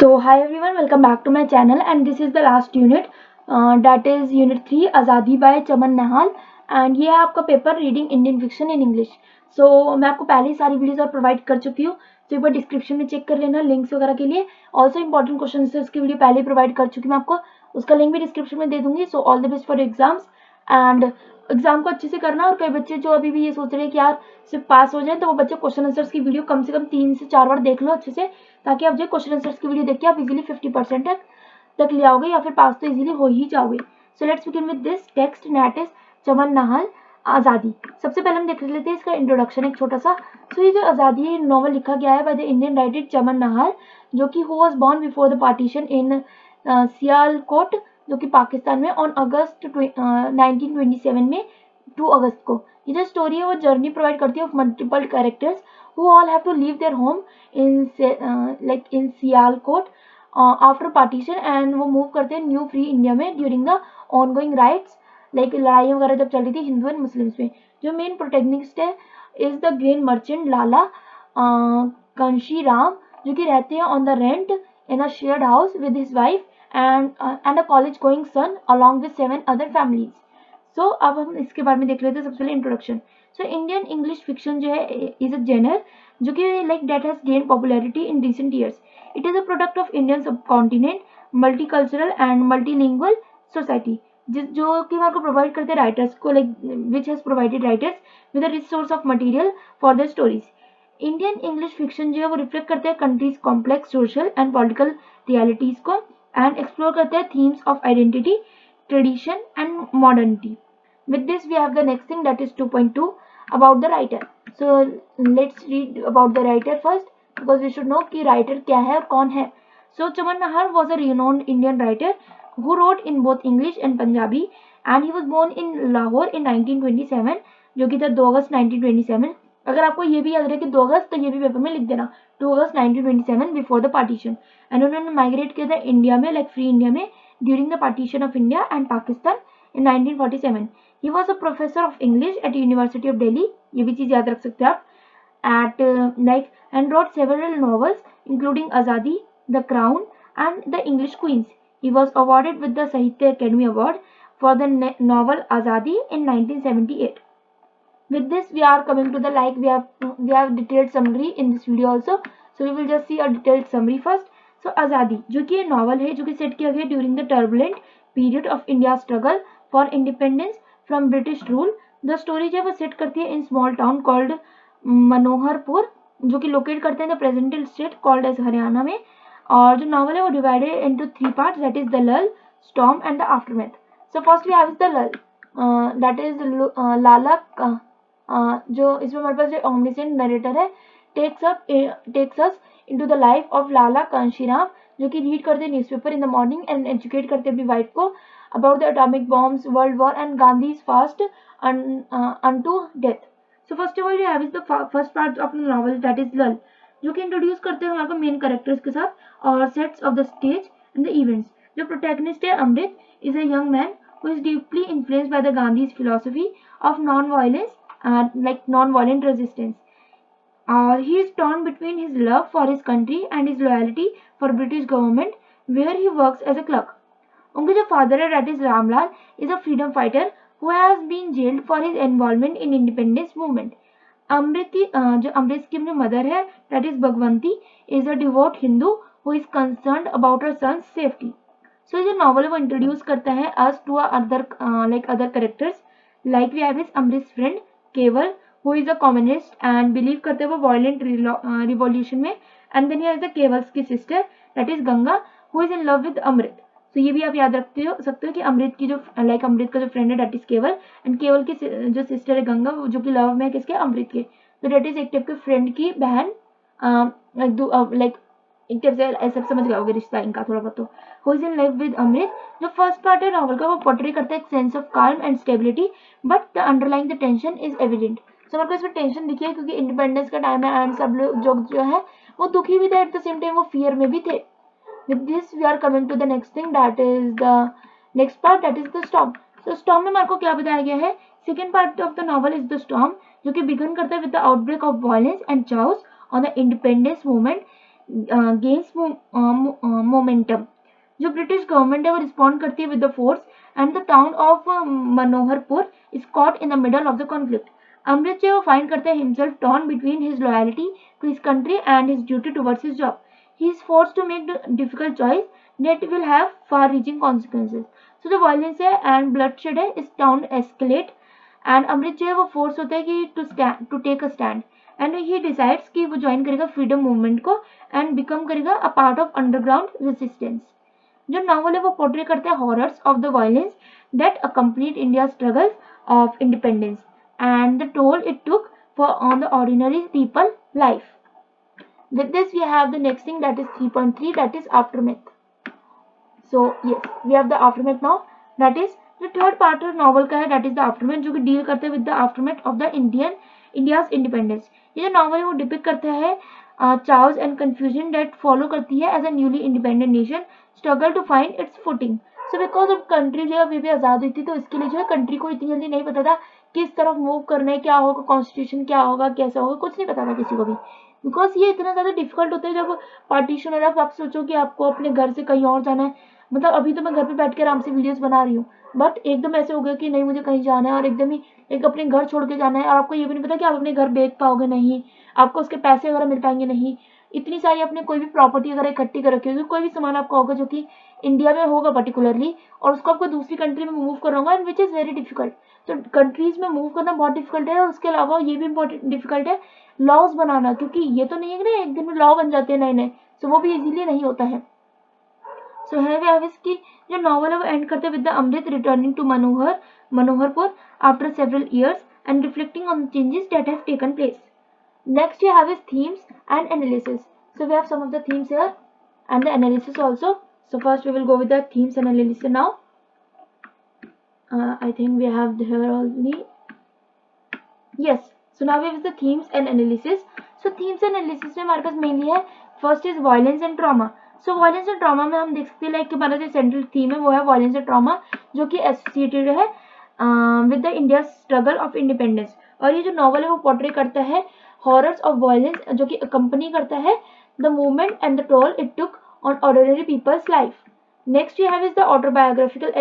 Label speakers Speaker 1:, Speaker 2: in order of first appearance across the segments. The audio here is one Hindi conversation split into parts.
Speaker 1: So hi everyone, welcome back to my channel and this is the last unit that is unit 3 आज़ादी by चमन नहाल and ये है आपका paper reading Indian fiction in English. So मैं आपको पहले ही सारी वीडियोस और प्रोवाइड कर चुकी हूँ, तो एक बार डिस्क्रिप्शन में चेक कर लेना लिंक्स वगैरह के लिए। ऑल्सो इंपॉर्टेंट क्वेश्चन आंसर्स की वीडियो पहले ही प्रोवाइड कर चुकी हूँ, मैं आपको उसका लिंक भी डिस्क्रिप्शन में दे दूंगी। So all the best for exams and exam को अच्छे से करना। और कई बच्चे जो अभी भी ये सोच रहे हैं कि यार सिर्फ पास हो जाए, तो वो बच्चे क्वेश्चन आंसर्स की वीडियो कम से कम 3 से 4 बार देख लो अच्छे से, ताकि आप जो क्वेश्चन आंसर्स की वीडियो देखिए आप इजीली 50% तक ले आओगे या फिर पास तो इजीली हो ही जाओगे। So let's begin with this text that is Chaman Nahal Azadi. सबसे पहले हम देख लेते हैं इसका इंट्रोडक्शन एक छोटा सा। सो ये जो आज़ादी नॉवल लिखा गया है by the Indian writer Chaman Nahal, जो कि who was born before the partition in Sialkot, जो कि पाकिस्तान में ऑन अगस्त 1927 में 2 अगस्त को। ये जो स्टोरी है वो जर्नी प्रोवाइड करती है of multiple characters who all have to leave their home in Sialkot after partition and वो मूव करते हैं न्यू फ्री इंडिया में during the ongoing rights, like लड़ाई वगैरह जब चल रही थी हिंदू एंड मुस्लिम्स में। जो मेन प्रोटेगनिस्ट है is the grain merchant Lala Kanshi Ram, जो कि रहते हैं on the rent in a shared house with his wife and a college going son along with 7 other families. So अब हम इसके बारे में देख लेते हैं। सबसे पहले introduction. So Indian English fiction जो है इज अ जेनर जो कि like that has gain popularity in recent years. It is a product of Indian subcontinent, multicultural and multilingual society, जो कि आपको प्रोवाइड करते हैं राइटर्स को, like which has provided writers with a rich source of material for the stories. Indian English fiction जो है वो रिफ्लेक्ट करते हैं countries complex social and political realities को एंड एक्सप्लोर करते हैं themes of identity, tradition and modernity. With this we have the next thing that is 2.2 about the writer. So let's read about the writer first because we should know कि writer क्या है और कौन है। So Chaman Nahar was a renowned Indian writer who wrote in both English and Punjabi and he was born in Lahore in 1927, जो कि था 2 अगस्त 1927। अगर आपको ये भी याद रहे कि 2 अगस्त, तो ये भी पेपर में लिख देना 2 अगस्त 1927 बिफोर द पार्टीशन। एंड उन्होंने माइग्रेट किया था इंडिया में, लाइक फ्री इंडिया में, during the partition of India and Pakistan in 1947. He was a professor of English at University of Delhi, ये भी चीज याद रख सकते हैं आप, and wrote several novels including Azadi, The Crown and The English Queens. He was awarded with the Sahitya Academy Award for the novel Azadi in 1978. With this we are coming to the we have detailed summary in this video also, so we will just see a detailed summary first. सो आज़ादी जो कि ये नॉवल है जो कि सेट किया गया during the turbulent period of India struggle for independence from British rule. The story जो है वो सेट करती है in small town called Manoharpur, जो कि लोकेट करते हैं the present state called as Haryana में। और जो नॉवल है वो divided into 3 parts, that is the lull, storm and the aftermath. So first we have the lull, that is Lala, जो इसमें हमारे पास जो ओमनिसेंट नरेटर है takes us into the life of Lala Kanshiram, जो कि रीड करते newspaper in the morning and educate करते अपनी वाइफ को about the atomic bombs, world war and Gandhi's fast unto death. So first of all you have is the first part of the novel, that is Lull, जो कि इंट्रोड्यूस करते हैं हमारे मेन कैरेक्टर्स के साथ और sets of the stage and the events. जो प्रोटैगनिस्ट है Amrit is a young man who is deeply influenced by the Gandhi's philosophy of non-violence, like non-violent resistance. He is torn between his love for his country and his loyalty for British government, where he works as a clerk. उनके जो फादर है that is Ramlal is a freedom fighter who has been jailed for his involvement in independence movement. जो अमृत की जो मदर है that is Bhagwanti is a devout Hindu who is concerned about her son's safety. So जो नॉवल है वो इंट्रोड्यूस करता है us to other characters, like we have his Amrit friend केवल who is a communist and believe करते हैं वो violent revolution में, and then here is the केवल्स की sister that is Ganga who is in love with अमृत। तो ये भी आप याद सकते हो कि अमृत की जो अमृत का जो फ्रेंड है that is केवल, and केवल की जो सिस्टर है गंगा जो कि लव में है किसके, अमृत के। तो that is एक टाइप के फ्रेंड की बहन, एक टाइप से सब समझ गए होगे रिश्ता इनका थोड़ा बहुत। तो who is in love with Amrit. जो फर्स्ट पार्ट है नॉवल का वो पोर्ट्रे करता है एक sense of calm and stability, but the underlying the tension is evident. So मेरे को इसमें टेंशन दिखी है क्योंकि इंडिपेंडेंस का टाइम है एंड सब लोग जो है वो दुखी भी थे, एट द सेम टाइम वो फियर में भी थे। With this we are coming to the next thing, that is the next part, that is the storm. So storm में मेरे को क्या बताया गया है, second part of the novel is the storm, जो कि बिगन करता है with the outbreak of violence and chaos on the independence movement gains momentum. जो ब्रिटिश गवर्नमेंट है वो रिस्पॉन्ड करती है with the force and the town of Manoharpur is caught in the middle of the conflict. Amrit जो फाइंड करते हैं himself torn between his loyalty to his country and his duty towards his job. He is forced to make the difficult choice that will have far reaching consequences. So the violence है and bloodshed है इस town escalate and अमृत जो है वो फोर्स होता है कि to take a stand and he decides कि वो ज्वाइन करेगा फ्रीडम मूवमेंट को and become करेगा a part of underground resistance. जो नॉवल है वो पोर्ट्रे करता है horrors of the violence that accompanied India's struggle of independence and the toll it took on the ordinary people life. With this we have the next thing, that is 3.3, that is aftermath. So yes, we have the aftermath now, that is जो थर्ड पार्ट नॉवल का है, that is the aftermath, जो कि डील करते हैं with the aftermath of the India's independence. ये जो नॉवल है वो डिपिक्ट करता है chaos and confusion that follow करती है as a newly independent nation struggle to find its footing. So because of country जो अभी भी आज़ाद हुई थी तो इसके लिए जो है कंट्री को इतनी जल्दी नहीं पता था किस तरफ मूव करना है, क्या होगा, कॉन्स्टिट्यूशन क्या होगा, कैसा होगा, कुछ नहीं पता था किसी को भी, बिकॉज ये इतना ज़्यादा डिफिकल्ट होता है जब पार्टीशन हो रहा है। आप सोचो कि आपको अपने घर से कहीं और जाना है, मतलब अभी तो मैं घर पे बैठ के आराम से वीडियोस बना रही हूँ, बट एकदम ऐसे हो गया कि नहीं मुझे कहीं जाना है और एकदम ही एक अपने घर छोड़ के जाना है और आपको ये भी नहीं पता कि आप अपने घर बेच पाओगे नहीं, आपको उसके पैसे वगैरह मिल पाएंगे नहीं, इतनी सारी अपने कोई भी प्रॉपर्टी अगर इकट्ठी कर रखी होगी, कोई भी सामान आपका होगा जो कि इंडिया में होगा पर्टिकुलरली और उसको आपको दूसरी कंट्री में मूव करना होगा and which is very difficult. तो कंट्रीज में मूव करना बहुत डिफिकल्ट है और उसके अलावा ये भी इम्पोर्टेंट डिफिकल्ट है लॉज बनाना, क्योंकि ये तो नहीं है कि ना एक दिन में लॉ बन जाते हैं नए नए, सो वो भी इजीली नहीं होता है। सो है की जो नॉवल है वो एंड करते हैं with the Amrit returning to Manoharpur after several years and reflecting on changes that have taken place. Next you have is themes and analysis. So we have some of the themes here and the analysis also. So first we will go with the themes and analysis now. I think we have here only. Yes. So now we have the themes and analysis. So themes and analysis में हमारे पास mainly है first is violence and trauma. So violence and trauma में हम देख सकते हैं कि हमारा जो central theme है वो है violence and trauma, जो कि associated है with the India's struggle of independence. और ये जो novel है वो portray करता है हॉरर्स ऑफ वायलेंस जो कि अकम्पनी करता है the movement and the toll it took on ordinary peoples life. Next we have is the autobiographical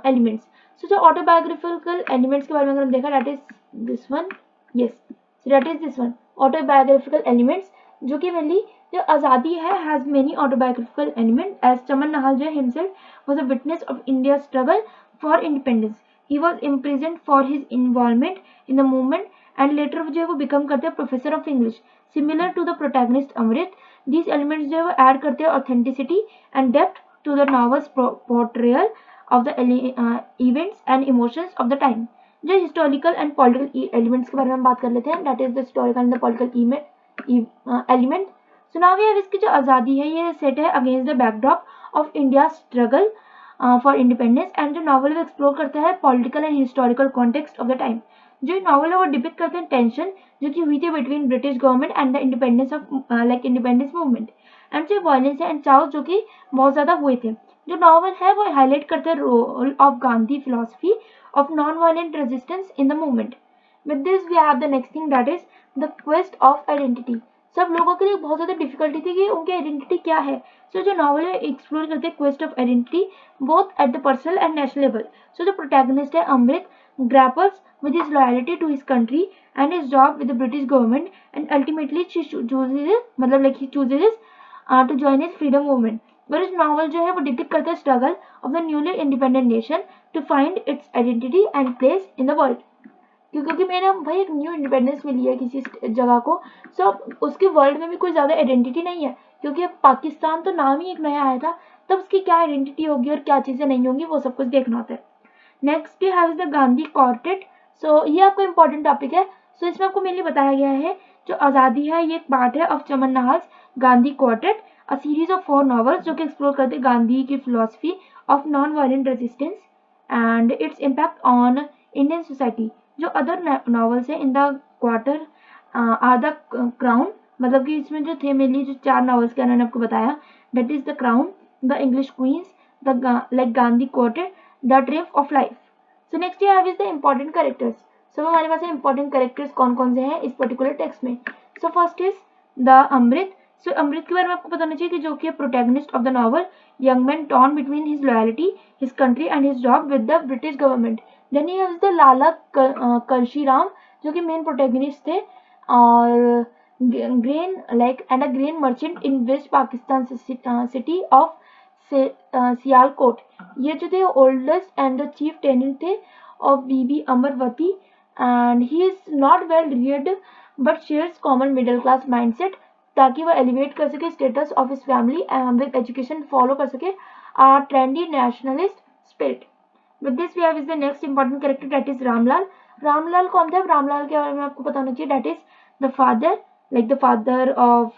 Speaker 1: elements. So जो ऑटोबायोग्राफिकल एलिमेंट्स के बारे में अगर हम देखा that is this one, yes that is this one autobiographical elements, जो कि मेनली जो आज़ादी है has many autobiographical element as Chaman Nahal जो है himself was a witness of India struggle for independence. He was imprisoned for his involvement in the movement and later जो है वो बिकम करते हैं professor of English. Similar to the protagonist Amrit, these elements जो है वो ऐड करते हैं authenticity and depth to the novels portrayal of the events and emotions of the time. जो हिस्टोरिकल एंड पॉलिटिकल एलिमेंट्स के बारे में हम बात कर लेते हैं, that is the historical and the political element. So now we have इसकी जो आज़ादी है ये सेट है against the backdrop of India struggle for independence and जो नॉवल वो एक्सप्लोर करता है political and historical context of the time. जो नॉवल है वो डिपिक्ट करते हैं टेंशन जो कि हुई थी between British government and the independence of independence movement and जो वायलेंस एंड चाउस जो कि बहुत ज़्यादा हुए थे। जो नॉवल है वो हाईलाइट करते हैं role of Gandhi philosophy of non violent resistance in the movement. With this we have the next thing, that is the quest of identity. सब लोगों के लिए बहुत ज़्यादा डिफिकल्टी थी कि उनकी आइडेंटिटी क्या है। सो जो नॉवल है एक्सप्लोर करते हैं quest of identity both at the personal and national level. So जो प्रोटैगनिस्ट है अमृत grapples with his loyalty to his country and his job with the British government, and ultimately he chooses to join his freedom movement. Whereas novel जो है वो डिपिक्ट करता है struggle of the newly independent nation to find its identity and place in the world. क्योंकि मेरा भाई एक न्यू इंडिपेंडेंस मिली है किसी जगह को, सो उसके वर्ल्ड में भी कोई ज़्यादा आइडेंटिटी नहीं है, क्योंकि अब पाकिस्तान तो नाम ही एक नया आया था, तब उसकी क्या आइडेंटिटी होगी और क्या चीज़ें नहीं होंगी वो सब कुछ देखना होता है। Next we have the Gandhi quartet. So ये आपको इंपॉर्टेंट टॉपिक है। सो इसमें आपको मेनली बताया गया है जो आज़ादी है ये एक पार्ट है of Chaman Nahal's Gandhi quartet, a series of 4 novels जो कि एक्सप्लोर करते हैं गांधी की philosophy of non violent resistance and its impact on Indian society. जो अदर नॉवेल्स है in the quarter are the crown, मतलब कि इसमें जो थे मेनली जो 4 नॉवेल्स के मैंने आपको बताया, that is the crown, the English queens, the like Gandhi quartet, the triumph of life. So next we have is the important characters. So हमारे पास इम्पॉर्टेंट कैरेक्टर्स कौन कौन से हैं इस पर्टिकुलर टेक्स्ट में। सो फर्स्ट इज द अमृत, सो अमृत के बारे में आपको पता होना चाहिए कि जो कि protagonist of the novel young man torn between his loyalty, his country and his job with the British government. Then he has the Lala Kanshiram जो कि मेन प्रोटैगनिस्ट थे, और grain like and a grain merchant in West Pakistan city of Sialkot. ये जो थे oldest and the chief tenant थे of Bibi Amarvati, and he is not well reared but shares common middle class mindset, ताकि वो एलिवेट कर सके status of his family and with education follow कर सके a trendy nationalist spirit. With this we have is the next important character that is Ramlal. Ramlal कौन था? रामलाल के बारे में आपको पता होना चाहिए that is the father, like the father of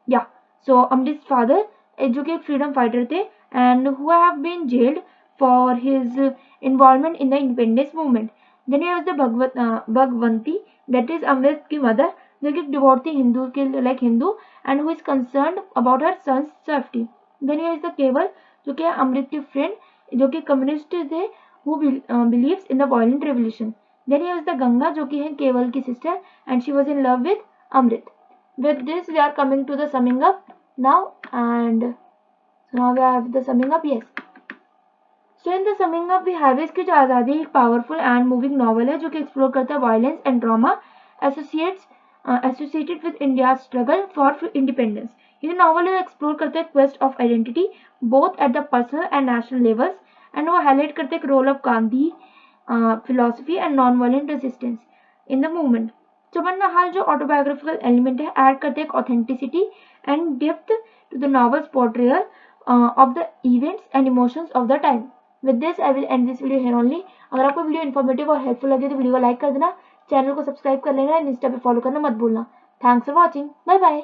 Speaker 1: या सो अमृत फादर, जो कि एक फ्रीडम फाइटर थे and who have been jailed for his involvement in the independence movement. Then he has the Bhagwanti that is Amrit की मदर, जो कि डिवोटी हिंदू के like Hindu and who is concerned about her son's safety. Then he has the Kewal जो कि अमृत की फ्रेंड, जो कि कम्युनिस्ट थे who believes in the violent revolution. Then he has the Ganga जो कि है केवल की sister and she was in love with Amrit. With this we are coming to the summing up now, and so now we have the summing up. Yes, so in the summing up we have is कि जो आज़ादी एक पावरफुल एंड मूविंग नॉवल है जो कि एक्सप्लोर करता है violence and drama associated with India struggle for independence. ये जो नॉवल है एक्सप्लोर करता है quest of identity both at the personal and national levels, and वो हाईलाइट करते हैं role of Gandhi philosophy and non violent resistance in the movement. Chaman Nahal जो ऑटोबायोग्राफिकल एलिमेंट है ऐड करते हैं authenticity and depth to the novels portrayal of the events and emotions of the time. With this I will and this video here only. अगर आपको वीडियो इन्फॉर्मेटिव और हेल्पफुल लगे तो वीडियो को लाइक कर देना, चैनल को सब्सक्राइब कर लेना एंड इंस्टा पे फॉलो करना मत भूलना। Thanks for watching, bye bye.